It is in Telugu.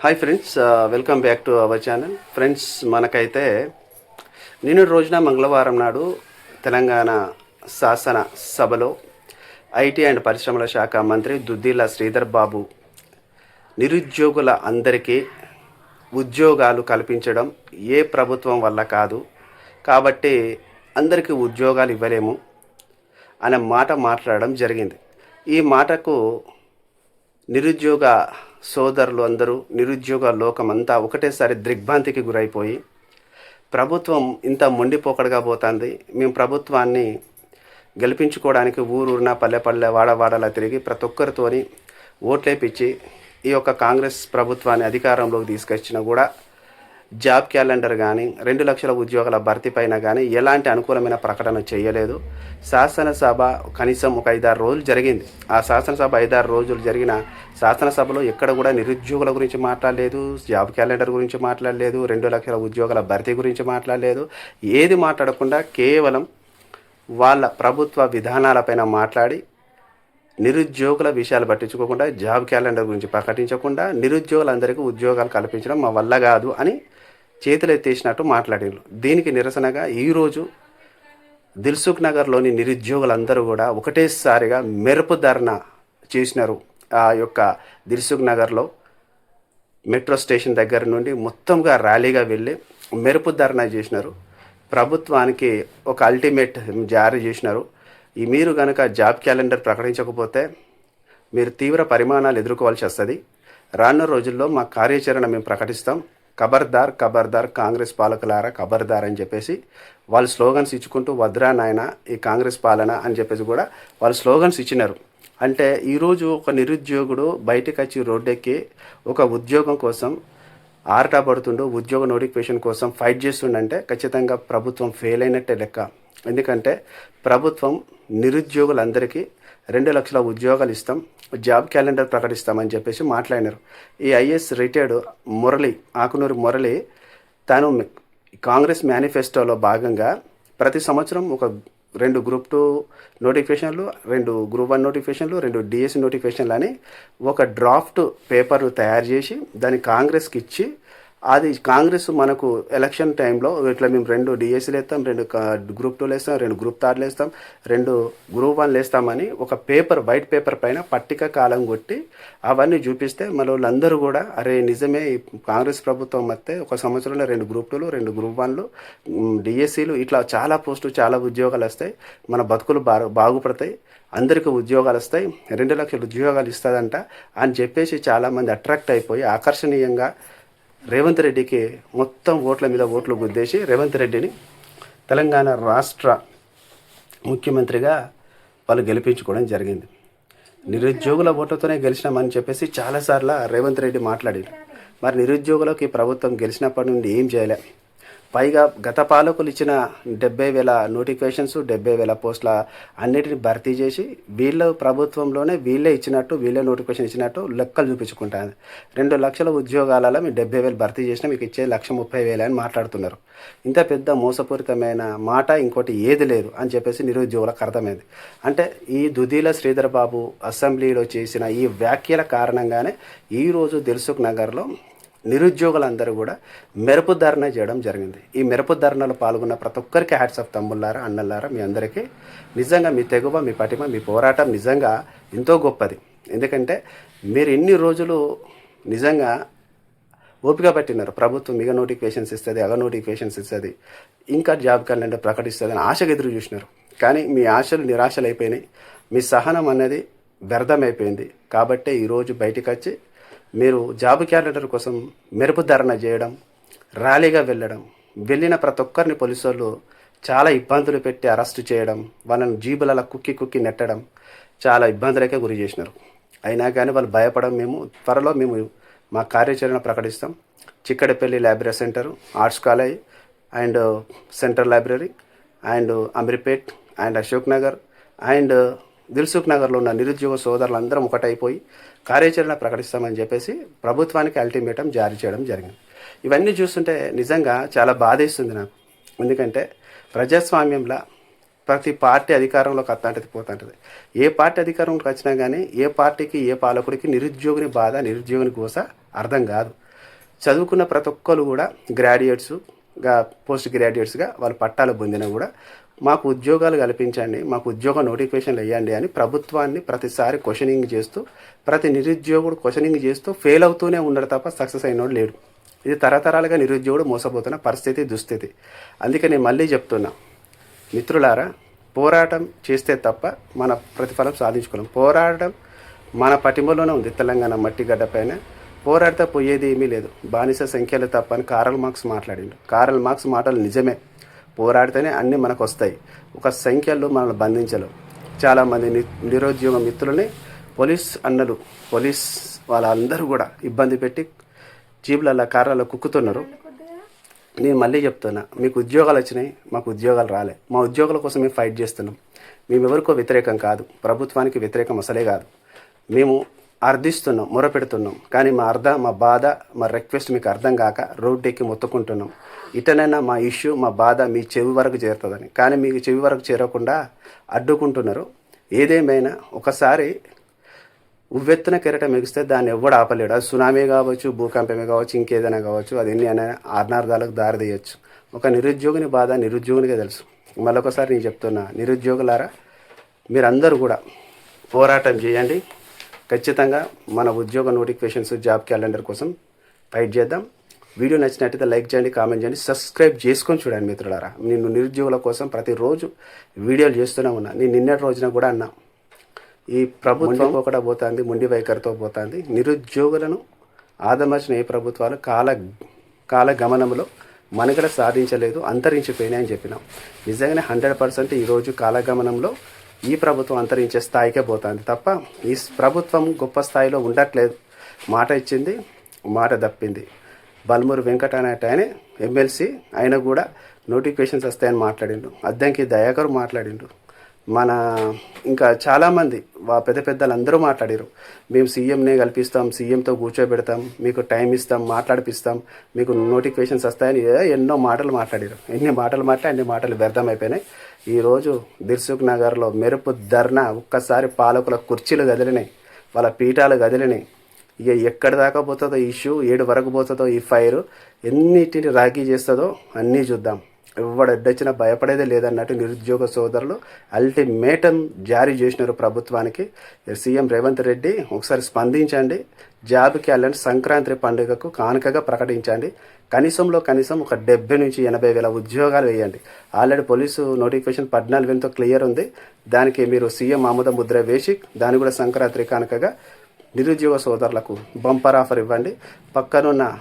Hi friends, welcome back to our channel. Friends, మనకైతే నిన్నటి రోజున మంగళవారం నాడు తెలంగాణ శాసన సభలో ఐటీ అండ్ పరిశ్రమల శాఖ మంత్రి దుద్దిల్ల శ్రీధర్ బాబు నిరుద్యోగుల అందరికీ ఉద్యోగాలు కల్పించడం ఏ ప్రభుత్వం వల్ల కాదు, కాబట్టి అందరికీ ఉద్యోగాలు ఇవ్వలేము అనే మాట మాట్లాడడం జరిగింది. ఈ మాటకు నిరుద్యోగ సోదరులు అందరూ, నిరుద్యోగ లోకమంతా ఒకటేసారి దిగ్భ్రాంతికి గురైపోయి ప్రభుత్వం ఇంత మొండిపోకడగా పోతుంది, మేము ప్రభుత్వాన్ని గెలిపించుకోవడానికి ఊరూరున పల్లె పల్లె వాడవాడలా తిరిగి ప్రతి ఒక్కరితోని ఓట్లేపిచ్చి ఈ యొక్క కాంగ్రెస్ ప్రభుత్వాన్ని అధికారంలోకి తీసుకొచ్చినా కూడా జాబ్ క్యాలెండర్ కానీ 2 లక్షల ఉద్యోగాల భర్తీ పైన కానీ ఎలాంటి అనుకూలమైన ప్రకటన చేయలేదు. శాసనసభ కనీసం ఒక 5-6 రోజులు జరిగింది. ఆ శాసనసభ 5-6 రోజులు జరిగిన శాసనసభలో ఎక్కడ కూడా నిరుద్యోగుల గురించి మాట్లాడలేదు, జాబ్ క్యాలెండర్ గురించి మాట్లాడలేదు, 2 లక్షల ఉద్యోగాల భర్తీ గురించి మాట్లాడలేదు. ఏది మాట్లాడకుండా కేవలం వాళ్ళ ప్రభుత్వ విధానాలపైన మాట్లాడి నిరుద్యోగుల విషయాలు పట్టించుకోకుండా, జాబ్ క్యాలెండర్ గురించి ప్రకటించకుండా నిరుద్యోగులందరికీ ఉద్యోగాలు కల్పించడం మా వల్ల కాదు అని చేతులు ఎత్తేసినట్టు మాట్లాడారు. దీనికి నిరసనగా ఈరోజు దిల్సుఖ్ నగర్లోని నిరుద్యోగులందరూ కూడా ఒకటేసారిగా మెరుపు ధర్నా చేసినారు. ఆ యొక్క దిల్సుఖ్ నగర్లో మెట్రో స్టేషన్ దగ్గర నుండి మొత్తంగా ర్యాలీగా వెళ్ళి మెరుపు ధర్నా చేసినారు. ప్రభుత్వానికి ఒక అల్టిమేట్ జారీ చేసినారు. మీరు కనుక జాబ్ క్యాలెండర్ ప్రకటించకపోతే మీరు తీవ్ర పరిమాణాలు ఎదుర్కోవాల్సి వస్తుంది. రానున్న రోజుల్లో మా కార్యాచరణ మేము ప్రకటిస్తాం. ఖబర్దార్ ఖబర్దార్ కాంగ్రెస్ పాలకులారా ఖబర్దార్ అని చెప్పేసి వాళ్ళు స్లోగన్స్ ఇచ్చుకుంటూ వద్రా నాయన ఈ కాంగ్రెస్ పాలన అని చెప్పేసి కూడా వాళ్ళు స్లోగన్స్ ఇచ్చినారు. అంటే ఈరోజు ఒక నిరుద్యోగుడు బయటకు వచ్చి రోడ్డెక్కి ఒక ఉద్యోగం కోసం ఆర్టా పడుతుండో, ఉద్యోగ నోటిఫికేషన్ కోసం ఫైట్ చేస్తుండంటే ఖచ్చితంగా ప్రభుత్వం ఫెయిల్ అయినట్టే లెక్క. ఎందుకంటే ప్రభుత్వం నిరుద్యోగులందరికీ 2 లక్షల ఉద్యోగాలు ఇస్తాం, జాబ్ క్యాలెండర్ ప్రకటిస్తామని చెప్పేసి మాట్లాడినారు. ఈ ఐఏఎస్ రిటైర్డ్ ఆకునూరు మురళి తాను కాంగ్రెస్ మేనిఫెస్టోలో భాగంగా ప్రతి సంవత్సరం ఒక 2 గ్రూప్ 2 నోటిఫికేషన్లు, 2 గ్రూప్ 1 నోటిఫికేషన్లు, 2 డిఎస్సి నోటిఫికేషన్లు అని ఒక డ్రాఫ్ట్ పేపర్ను తయారు చేసి దాన్ని కాంగ్రెస్కి ఇచ్చి, అది కాంగ్రెస్ మనకు ఎలక్షన్ టైంలో ఇట్లా మేము 2 డిఎస్సీలు వేస్తాం, 2 గ్రూప్ 2లు వేస్తాం, 2 గ్రూప్ 3లు వేస్తాం, 2 గ్రూప్ 1లు వేస్తామని ఒక పేపర్, వైట్ పేపర్ పైన పట్టిక కాలం కొట్టి అవన్నీ చూపిస్తే మన వాళ్ళందరూ కూడా అరే నిజమే కాంగ్రెస్ ప్రభుత్వం వస్తే ఒక సంవత్సరంలో 2 గ్రూప్ 2లు, 2 గ్రూప్ 1లు, డిఎస్సీలు ఇట్లా చాలా పోస్టులు, చాలా ఉద్యోగాలు వస్తాయి, మన బతుకులు బాగుపడతాయి, అందరికీ ఉద్యోగాలు వస్తాయి, 2 లక్షల ఉద్యోగాలు ఇస్తుందంట అని చెప్పేసి చాలామంది అట్రాక్ట్ అయిపోయి ఆకర్షణీయంగా రేవంత్ రెడ్డికి మొత్తం ఓట్ల మీద ఓట్లు గుద్దేసి రేవంత్ రెడ్డిని తెలంగాణ రాష్ట్ర ముఖ్యమంత్రిగా వాళ్ళు గెలిపించుకోవడం జరిగింది. నిరుద్యోగుల ఓట్లతోనే గెలిచినామని చెప్పేసి చాలాసార్లు రేవంత్ రెడ్డి మాట్లాడారు. మరి నిరుద్యోగులకు ఈ ప్రభుత్వం గెలిచినప్పటి నుండి ఏం చేయలే. పైగా గత పాలకులు ఇచ్చిన 70,000 నోటిఫికేషన్స్, 70,000 పోస్టుల అన్నిటిని భర్తీ చేసి వీళ్ళ ప్రభుత్వంలోనే వీళ్ళే ఇచ్చినట్టు, వీళ్ళే నోటిఫికేషన్ ఇచ్చినట్టు లెక్కలు చూపించుకుంటాను. 2 లక్షల ఉద్యోగాలలో మేము 70,000 భర్తీ చేసినా మీకు ఇచ్చే 1,30,000 అని మాట్లాడుతున్నారు. ఇంత పెద్ద మోసపూరితమైన మాట ఇంకోటి ఏది లేదు అని చెప్పేసి నిరుద్యోగులకు అర్థమైంది. అంటే ఈ దుద్దిల్ల శ్రీధర్ బాబు అసెంబ్లీలో చేసిన ఈ వ్యాఖ్యల కారణంగానే ఈరోజు దిల్సుఖ్ నగర్లో నిరుద్యోగులందరూ కూడా మెరుపు ధర్నా చేయడం జరిగింది. ఈ మెరుపు ధర్నాలో పాల్గొన్న ప్రతి ఒక్కరికి హ్యాట్స్ ఆఫ్ తమ్ముళ్ళారా, అన్నలారా, మీ అందరికీ నిజంగా మీ తెగువ, మీ పటిమ, మీ పోరాటం నిజంగా ఎంతో గొప్పది. ఎందుకంటే మీరు ఇన్ని రోజులు నిజంగా ఓపిక పట్టినారు. ప్రభుత్వం ఇక నోటిఫికేషన్స్ ఇస్తుంది, అగ నోటిఫికేషన్స్ ఇస్తుంది, ఇంకా జాబ్ క్యాలెండర్ ప్రకటిస్తుంది అని ఆశగా ఎదురు చూసినారు. కానీ మీ ఆశలు నిరాశలు అయిపోయినాయి, మీ సహనం అనేది వ్యర్థమైపోయింది. కాబట్టే ఈరోజు బయటకు వచ్చి మీరు జాబ్ క్యాలెండర్ కోసం మెరుపు ధర్నా చేయడం, ర్యాలీగా వెళ్ళిన ప్రతి ఒక్కరిని పోలీసు వాళ్ళు చాలా ఇబ్బందులు పెట్టి అరెస్టు చేయడం, వాళ్ళని జీబులలో కుక్కి నెట్టడం, చాలా ఇబ్బందులకే గురి చేసినారు. అయినా కానీ వాళ్ళు భయపడడం. త్వరలో మేము మా కార్యాచరణ ప్రకటిస్తాం. Chikkadpally library centre, arts college and central library and Ameerpet and Ashok Nagar and Dilsukh నగర్లో ఉన్న నిరుద్యోగ సోదరులందరం ఒకటైపోయి కార్యాచరణ ప్రకటిస్తామని చెప్పేసి ప్రభుత్వానికి అల్టిమేటం జారీ చేయడం జరిగింది. ఇవన్నీ చూస్తుంటే నిజంగా చాలా బాధేస్తుంది నాకు. ఎందుకంటే ప్రజాస్వామ్యంలో ప్రతి పార్టీ అధికారంలోకి వస్తుంటుంది, పోతుంటుంది. ఏ పార్టీ అధికారంలోకి వచ్చినా కానీ ఏ పార్టీకి, ఏ పాలకుడికి నిరుద్యోగిని బాధ, నిరుద్యోగిని కోస అర్థం కాదు. చదువుకున్న ప్రతి ఒక్కరు కూడా గ్రాడ్యుయేట్స్గా పోస్ట్ గ్రాడ్యుయేట్స్గా వాళ్ళు పట్టాలు పొందినా కూడా మాకు ఉద్యోగాలు కల్పించండి, మాకు ఉద్యోగ నోటిఫికేషన్లు వేయండి అని ప్రభుత్వాన్ని ప్రతిసారి క్వశ్చనింగ్ చేస్తూ ప్రతి నిరుద్యోగుడు క్వశ్చనింగ్ చేస్తూ ఫెయిల్ అవుతూనే ఉన్నాడు తప్ప సక్సెస్ అయినోడు లేడు. ఇది తరతరాలుగా నిరుద్యోగుడు మోసపోతున్న పరిస్థితి, దుస్థితి. అందుకే నేను మళ్ళీ చెప్తున్నా, మిత్రులారా, పోరాటం చేస్తే తప్ప మన ప్రతిఫలం సాధించుకోలేం. పోరాటం మన పటిమలోనే ఉంది. తెలంగాణ మట్టి గడ్డపైన పోరాడితే పోయేది ఏమీ లేదు. బానిస సంఖ్యలు తప్ప అని కారల్ మార్క్స్ మాట్లాడిండు. కారల్ మార్క్స్ మాటలు నిజమే. పోరాడితేనే అన్నీ మనకు వస్తాయి. ఒక సంఖ్యలు మనల్ని బంధించలేవు. చాలామంది నిరుద్యోగ మిత్రులని పోలీస్ వాళ్ళందరూ కూడా ఇబ్బంది పెట్టి జీబులలో కార్లలో కుక్కుతున్నారు. నేను మళ్ళీ చెప్తున్నా, మీకు ఉద్యోగాలు వచ్చినాయి, మాకు ఉద్యోగాలు రాలే. మా ఉద్యోగాల కోసం మేము ఫైట్ చేస్తున్నాం. మేము ఎవరికో వ్యతిరేకం కాదు, ప్రభుత్వానికి వ్యతిరేకం అసలే కాదు. మేము అర్థిస్తున్నాం, మొరపెడుతున్నాం. కానీ మా బాధ, మా రిక్వెస్ట్ మీకు అర్థం కాక రోడ్డు ఎక్కి మొత్తుకుంటున్నాం. ఇటనైనా మా ఇష్యూ, మా బాధ మీ చెవి వరకు చేరుతుందని. కానీ మీకు చెవి వరకు చేరకుండా అడ్డుకుంటున్నారు. ఏదేమైనా ఒకసారి ఉవ్వెత్తున కెరటం ఎగిస్తే దాన్ని ఎవ్వడు ఆపలేడు. అది సునామీ కావచ్చు, భూకంపమే కావచ్చు, ఇంకేదైనా కావచ్చు, అది ఎన్ని అయినా ఆర్నార్థాలకు దారి తీయచ్చు. ఒక నిరుద్యోగిని బాధ నిరుద్యోగినికే తెలుసు. మళ్ళొకసారి నేను చెప్తున్నా, నిరుద్యోగులారా, మీరందరూ కూడా పోరాటం చేయండి. ఖచ్చితంగా మన ఉద్యోగ నోటిఫికేషన్స్, జాబ్ క్యాలెండర్ కోసం ఫైట్ చేద్దాం. వీడియో నచ్చినట్టయితే లైక్ చేయండి, కామెంట్ చేయండి, సబ్స్క్రైబ్ చేసుకొని చూడండి మిత్రులారా. నేను నిరుద్యోగుల కోసం ప్రతిరోజు వీడియోలు చేస్తూనే ఉన్నా. నేను నిన్నటి రోజున కూడా అన్నా, ఈ ప్రభుత్వం ఒకట పోతుంది, మొండి వైఖరితో పోతుంది. నిరుద్యోగులను ఆదమర్చిన ఏ ప్రభుత్వాలు కాల గమనంలో మనుగడ సాధించలేదు, అంతరించిపోయినాయని చెప్పినాం. నిజంగానే 100% ఈరోజు కాలగమనంలో ఈ ప్రభుత్వం అంతరించే స్థాయికే పోతుంది తప్ప ఈ ప్రభుత్వం గొప్ప స్థాయిలో ఉండట్లేదు. మాట ఇచ్చింది, మాట తప్పింది. బల్మూరు వెంకట అనేటైన ఎమ్మెల్సీ ఆయన కూడా నోటిఫికేషన్స్ వస్తాయని మాట్లాడిండు. అద్దంకి దయాకర్ మాట్లాడిండు. మన ఇంకా చాలామంది పెద్ద పెద్దలందరూ మాట్లాడారు. మేము సీఎంనే కల్పిస్తాం, సీఎంతో కూర్చోబెడతాం, మీకు టైం ఇస్తాం, మాట్లాడిపిస్తాం, మీకు నోటిఫికేషన్స్ వస్తాయని ఎన్నో మాటలు మాట్లాడారు. ఎన్ని మాటలు అన్ని మాటలు వ్యర్థమైపోయినాయి. ఈరోజు దిల్సుఖ్ నగర్లో మెరుపు ధర్నా, ఒక్కసారి పాలకుల కుర్చీలు కదిలినాయి, వాళ్ళ పీఠాలు కదిలినాయి. ఇక ఎక్కడి దాకా పోతుందో ఇష్యూ, 7 వరకు పోతుందో ఈ ఫైర్, ఎన్నిటిని రాఖీ చేస్తుందో అన్నీ చూద్దాం. ఎవడు అడ్డొచ్చినా భయపడేదే లేదన్నట్టు నిరుద్యోగ సోదరులు అల్టిమేటం జారీ చేసినారు ప్రభుత్వానికి. సీఎం రేవంత్ రెడ్డి ఒకసారి స్పందించండి. జాబ్ క్యాలెండర్ సంక్రాంతి పండుగకు కానుకగా ప్రకటించండి. కనీసం ఒక 70 నుంచి 80 వేల ఉద్యోగాలు వేయండి. ఆల్రెడీ పోలీసు నోటిఫికేషన్ 14,000తో క్లియర్ ఉంది. దానికి మీరు సీఎం ఆమోద ముద్ర వేసి దాన్ని కూడా సంక్రాంతి కానుకగా నిరుద్యోగ సోదరులకు బంపర్ ఆఫర్ ఇవ్వండి. పక్కనున్న